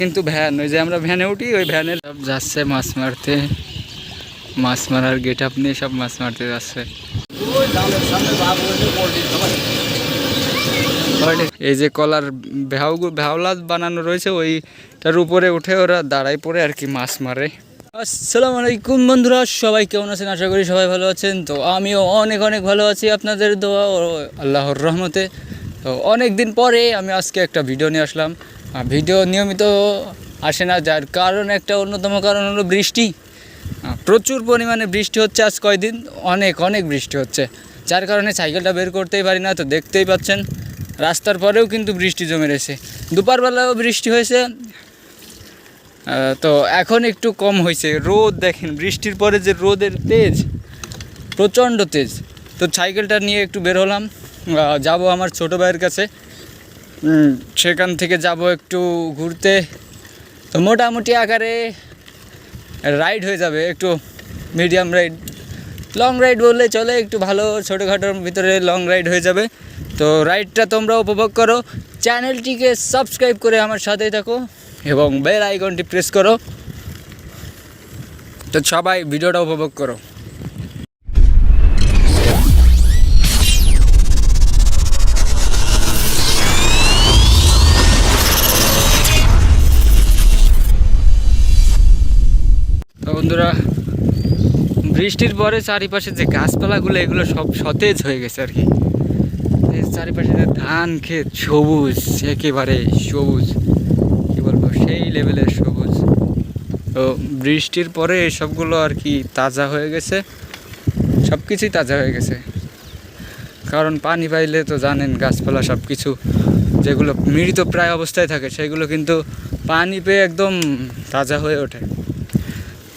কিন্তু ভ্যান, ওই যে আমরা ভ্যানে উঠি, ওই ভ্যানে সব যাচ্ছে মাছ মারতে, মাছ মারার গেট আপ নিয়ে সব মাছ মারতে যাচ্ছে। এই যে কলার ভ্যাওলা বানানো রয়েছে, ওইটার উপরে উঠে ওরা দাঁড়ায় পড়ে আর কি মাছ মারে। আসসালামু আলাইকুম বন্ধুরা, সবাই কেমন আছেন? আশা করি সবাই ভালো আছেন। তো আমিও অনেক অনেক ভালো আছি আপনাদের দোয়া ও আল্লাহর রহমতে। তো অনেক দিন পরে আমি আজকে একটা ভিডিও নিয়ে আসলাম। ভিডিও নিয়মিত আসে না, যার কারণ একটা অন্যতম কারণ হলো বৃষ্টি। প্রচুর পরিমাণে বৃষ্টি হচ্ছে আজ কয়দিন, অনেক অনেক বৃষ্টি হচ্ছে, যার কারণে সাইকেলটা বের করতেই পারি না। তো দেখতেই পাচ্ছেন রাস্তার পরেও কিন্তু বৃষ্টি জমে রয়েছে। দুপুরবেলাও বৃষ্টি হয়েছে, তো এখন একটু কম হয়েছে। রোদ দেখেন, বৃষ্টির পরে যে রোদের তেজ, প্রচণ্ড তেজ। তো সাইকেলটা নিয়ে একটু বের হলাম, যাব আমার ছোটো ভাইয়ের কাছে, সেখান থেকে যাব একটু ঘুরতে। তো মোটামুটি আকারে রাইড হয়ে যাবে, একটু মিডিয়াম রাইড, লং রাইড বললে চলে, একটু ভালো ছোটোখাটোর ভিতরে লং রাইড হয়ে যাবে। তো রাইডটা তোমরা উপভোগ করো, চ্যানেলটিকে সাবস্ক্রাইব করে আমার সাথেই থাকো এবং বেল আইকনটি প্রেস করো। তো সবাই ভিডিওটা উপভোগ করো। তো বন্ধুরা, বৃষ্টির পরে চারিপাশে যে গাছপালাগুলো, এগুলো সব সতেজ হয়ে গেছে আর কি। চারিপাশে যে ধান ক্ষেত, সবুজ, একেবারে সবুজ, কী বলবো, সেই লেভেলের সবুজ। তো বৃষ্টির পরে এসবগুলো আর কি তাজা হয়ে গেছে, সব কিছুই তাজা হয়ে গেছে। কারণ পানি পাইলে তো জানেন, গাছপালা সব কিছু যেগুলো মৃত প্রায় অবস্থায় থাকে, সেগুলো কিন্তু পানি পেয়ে একদম তাজা হয়ে ওঠে।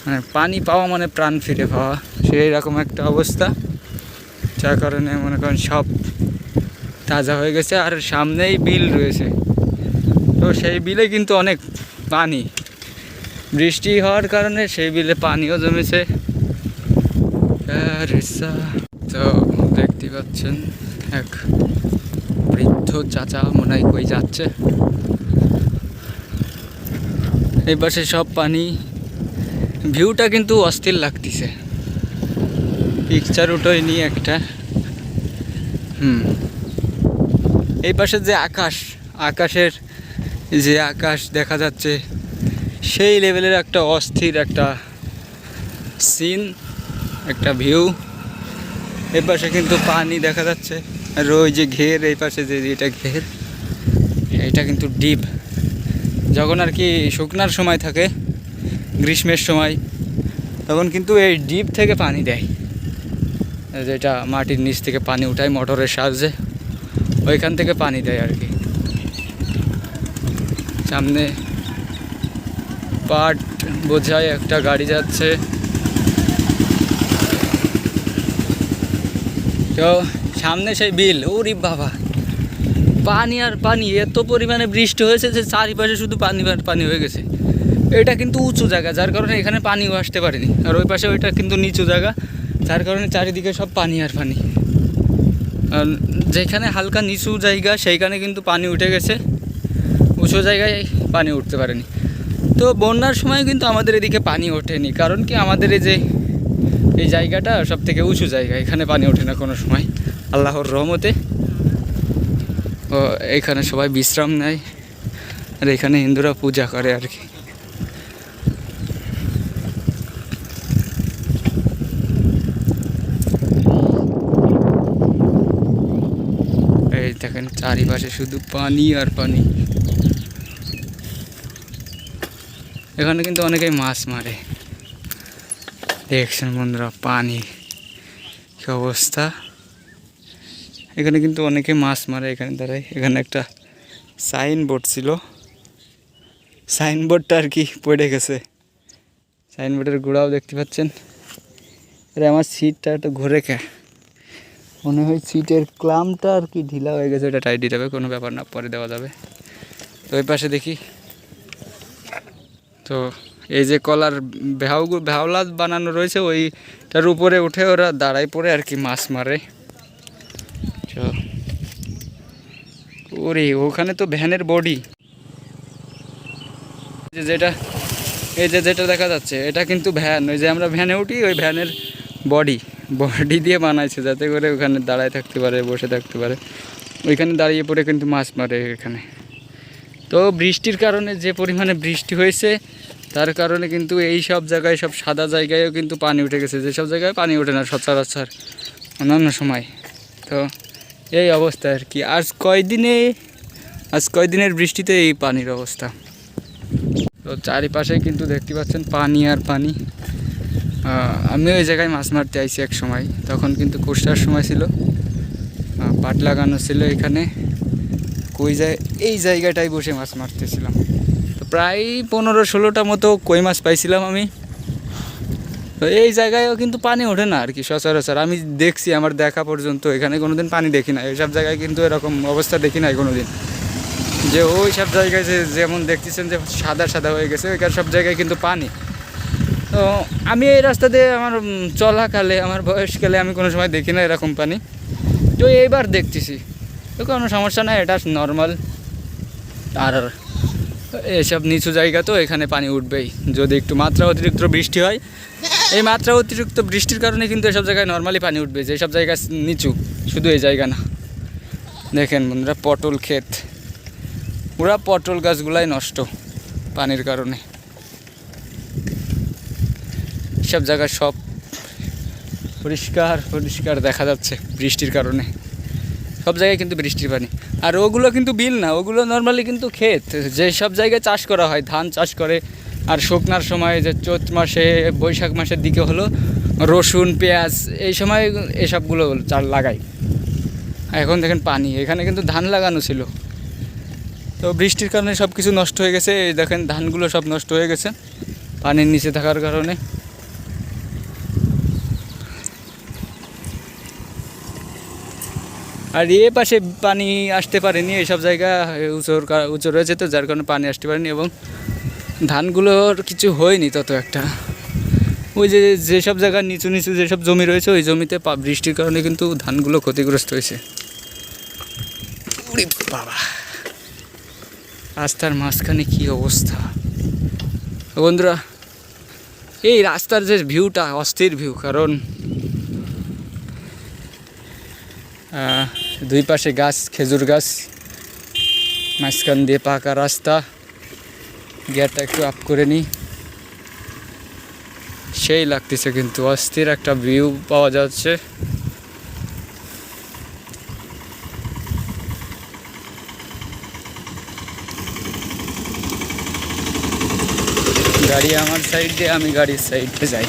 মানে পানি পাওয়া মানে প্রাণ ফিরে পাওয়া, সেই রকম একটা অবস্থা। যার কারণে মনে করেন সব তাজা হয়ে গেছে। আর সামনেই বিল রয়েছে, তো সেই বিলে কিন্তু অনেক পানি, বৃষ্টি হওয়ার কারণে সেই বিলে পানিও জমেছে। তো দেখতে পাচ্ছেন এক বৃদ্ধ চাচা মনে হয় কই যাচ্ছে। এই পাশে সব পানি, ভিউটা কিন্তু অস্থির লাগতেছে। পিকচার উঠোই নিয়ে একটা, এই পাশে যে আকাশের যে আকাশ দেখা যাচ্ছে, সেই লেভেলের একটা অস্থির একটা সিন, একটা ভিউ। এই পাশে কিন্তু পানি দেখা যাচ্ছে, আর ওই যে ঘের, এই পাশে যে এটা ঘের, এটা কিন্তু ডিপ। যখন আর কি শুকনার সময় থাকে, গ্রীষ্মের সময়, তখন কিন্তু এই ডিপ থেকে পানি দেয়, যেটা মাটির নিচ থেকে পানি উঠায় মোটরের সাহায্যে, ওইখান থেকে পানি দেয় আর কি। সামনে পাট বোঝায় একটা গাড়ি যাচ্ছে। তো সামনে সেই বিল, ওরে বাবা, পানি আর পানি, এত পরিমাণে বৃষ্টি হয়েছে যে চারিপাশে শুধু পানি পানি হয়ে গেছে। এটা কিন্তু উঁচু জায়গা, যার কারণে এখানে পানিও আসতে পারেনি। আর ওই পাশে ওইটা কিন্তু নিচু জায়গা, যার কারণে চারিদিকে সব পানি আর পানি। যেখানে হালকা নিচু জায়গা, সেইখানে কিন্তু পানি উঠে গেছে, উঁচু জায়গায় পানি উঠতে পারেনি। তো বন্যার সময় কিন্তু আমাদের এদিকে পানি ওঠেনি, কারণ কি আমাদের এই জায়গাটা সব থেকে উঁচু জায়গা, এখানে পানি ওঠে না কোনো সময়, আল্লাহর রহমতে। ও এখানে সবাই বিশ্রাম নেয়, আর এখানে হিন্দুরা পূজা করে আর কি। এই দেখেন চারিপাশে শুধু পানি আর পানি। এখানে কিন্তু অনেকেই মাছ মারে, দেখছেন বন্ধুরা, পানি কি অবস্থা। এখানে কিন্তু অনেকে মাছ মারে, এখানে দাঁড়ায়। এখানে একটা সাইনবোর্ড ছিল, সাইনবোর্ডটা আর কি পড়ে গেছে, সাইনবোর্ডের গোড়াও দেখতে পাচ্ছেন। আরে আমার সিটটা একটু ঘুরে মনে হয় সিটের ক্লামটা আর কি ঢিলা হয়ে গেছে, এটা টাইট দিতে হবে, কোনো ব্যাপার না, পরে দেওয়া যাবে। তো ওই পাশে দেখি, তো এই যে কলার ভ্যাওলা বানানো রয়েছে, ওইটার উপরে উঠে ওরা দাঁড়ায় পড়ে আর কি মাছ মারে। ওরে ওখানে তো ভ্যানের বডি, যেটা এই যে যেটা দেখা যাচ্ছে এটা কিন্তু ভ্যান, ওই যে আমরা ভ্যানে উঠি ওই ভ্যানের বডি দিয়ে বানাইছে যাতে করে ওখানে দাঁড়ায় থাকতে পারে, বসে থাকতে পারে, ওইখানে দাঁড়িয়ে পড়ে কিন্তু মাছ মারে এখানে। তো বৃষ্টির কারণে যে পরিমাণে বৃষ্টি হয়েছে তার কারণে কিন্তু এই সব জায়গায়, সব সাদা জায়গায়ও কিন্তু পানি উঠে গেছে, যেসব জায়গায় পানি ওঠে না সচরাচর অন্যান্য সময়। তো এই অবস্থা আর কি। আজ কয়দিনের বৃষ্টিতে এই পানির অবস্থা। তো চারিপাশে কিন্তু দেখতে পাচ্ছেন পানি আর পানি। আমি ওই জায়গায় মাছ মারতে আইছি এক সময়, তখন কিন্তু কুষ্টার সময় ছিল, পাট লাগানো ছিল এখানে, এই জায়গাটায় বসে মাছ মারতেছিলাম। তো প্রায় 15-16টা মতো কই মাছ পাইছিলাম আমি। তো এই জায়গায়ও কিন্তু পানি ওঠে না আর কি সচরাচর, আমি দেখছি আমার দেখা পর্যন্ত, এখানে কোনো দিন পানি দেখি না। এইসব জায়গায় কিন্তু এরকম অবস্থা দেখি নাই কোনো দিন, যে ওই সব জায়গায় যেমন দেখতেছেন যে সাদা সাদা হয়ে গেছে, ওইখানে সব জায়গায় কিন্তু পানি। তো আমি এই রাস্তা দিয়ে আমার চলাকালে, আমার বয়সকালে আমি কোনো সময় দেখি না এরকম পানি। তো এইবার দেখতেছি, তো কোনো সমস্যা নাই, এটা নর্মাল। আর এসব নিচু জায়গা তো এখানে পানি উঠবেই যদি একটু মাত্রা অতিরিক্ত বৃষ্টি হয়। এই মাত্রা অতিরিক্ত বৃষ্টির কারণে কিন্তু এসব জায়গায় নর্মালি পানি উঠবে, যেসব জায়গা নিচু, শুধু এই জায়গা না। দেখেন বন্ধুরা, পটল ক্ষেত, পুরা পটল গাছগুলাই নষ্ট পানির কারণে। সব জায়গায় সব পরিষ্কার দেখা যাচ্ছে বৃষ্টির কারণে, সব জায়গায় কিন্তু বৃষ্টির পানি। আর ওগুলো কিন্তু বিল না, ওগুলো নর্মালি কিন্তু ক্ষেত, যে সব জায়গায় চাষ করা হয়, ধান চাষ করে। আর শুকনার সময় যে চৈত মাসে, বৈশাখ মাসের দিকে হলো রসুন, পেঁয়াজ, এই সময় এসবগুলো চাল লাগাই। এখন দেখেন পানি, এখানে কিন্তু ধান লাগানো ছিল, তো বৃষ্টির কারণে সব কিছু নষ্ট হয়ে গেছে। এই দেখেন ধানগুলো সব নষ্ট হয়ে গেছে পানির নিচে থাকার কারণে। আর এ পাশে পানি আসতে পারেনি, এইসব জায়গা উঁচু রয়েছে, তো যার কারণে পানি আসতে পারেনি, এবং ধানগুলোর কিছু হয়নি তত একটা। ওই যেসব জায়গা নিচু যেসব জমি রয়েছে, ওই জমিতে বৃষ্টির কারণে কিন্তু ধানগুলো ক্ষতিগ্রস্ত হয়েছে। বাবা, রাস্তার মাঝখানে কি অবস্থা বন্ধুরা! এই রাস্তার যে ভিউটা অস্থির ভিউ, কারণ দুই পাশে গাছ, খেজুর গাছ, মাঝখান দিয়ে পাকা রাস্তা। গিয়ারটা একটু আপ করে নিই, সেই লাগতেছে কিন্তু অস্থির একটা ভিউ পাওয়া যাচ্ছে। গাড়ি আমার সাইড দিয়ে, আমি গাড়ির সাইডে যাই,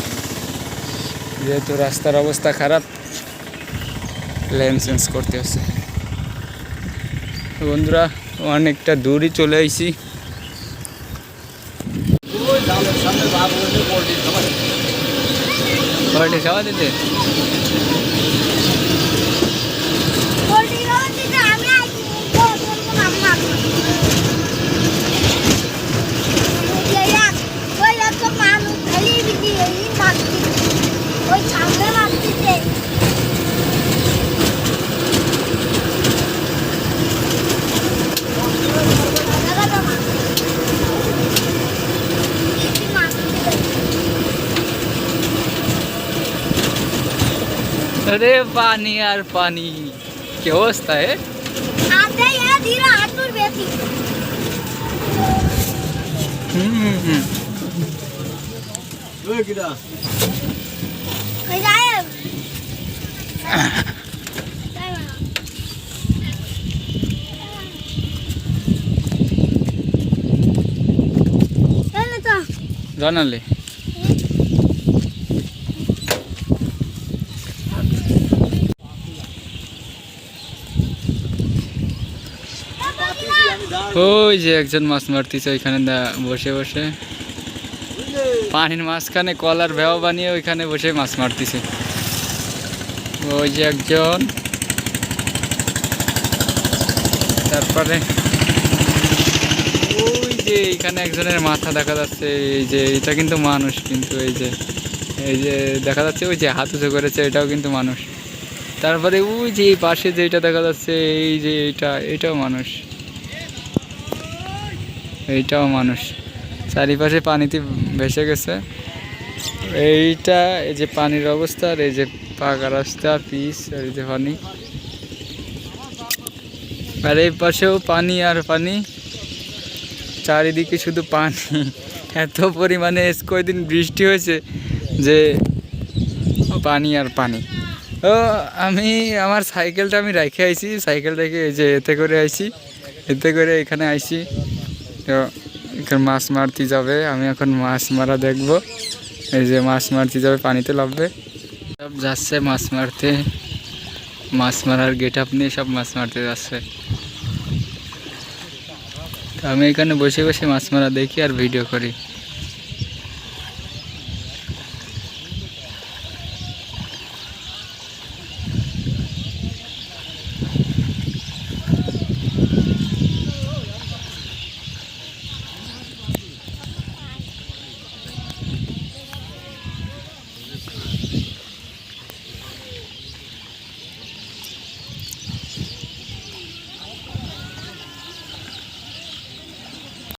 যেহেতু রাস্তার অবস্থা খারাপ, লেন চেঞ্জ করতে হচ্ছে। বন্ধুরা, অনেকটা দূরই চলে আইছি। খাওয়া দিতে अरे पानी यार, पानी की अवस्था है। জানালে ওই যে একজন মাছ মারতেছে ওইখানে বসে বসে, পানির মাঝখানে কলার ভেওয়া বানিয়ে ওইখানে বসে মাছ মারতেছে। ওই যে একজন, তারপরে ওই যে এইখানে একজনের মাথা দেখা যাচ্ছে। এই যে এটা কিন্তু মানুষ, কিন্তু এই যে দেখা যাচ্ছে ওই যে হাত উঁচু করেছে, এটাও কিন্তু মানুষ। তারপরে ওই যে পাশে যেটা দেখা যাচ্ছে, এই যে এটাও মানুষ, এইটাও মানুষ। চারিপাশে পানিতে ভেসে গেছে। এইটা এই যে পানির অবস্থা, আর এই যে পাকা রাস্তা পিচ, আর এই যে পানি, আর এই পাশেও পানি আর পানি, চারিদিকে শুধু পানি। এত পরিমাণে কয়দিন বৃষ্টি হয়েছে যে পানি আর পানি। ও আমি আমার সাইকেলটা আমি রেখে আইছি, সাইকেল রেখে এই যে এতে করে আইছি, এতে করে এখানে আইছি। তো এখানে মাছ মারতে যাবে, আমি এখন মাছ মারা দেখব। এই যে মাছ মারতে যাবে, পানিতে নামবে, সব যাচ্ছে মাছ মারতে, মাছ মারার গেট আপ নিয়ে সব মাছ মারতে যাচ্ছে। তো আমি এখানে বসে বসে মাছ মারা দেখি আর ভিডিও করি।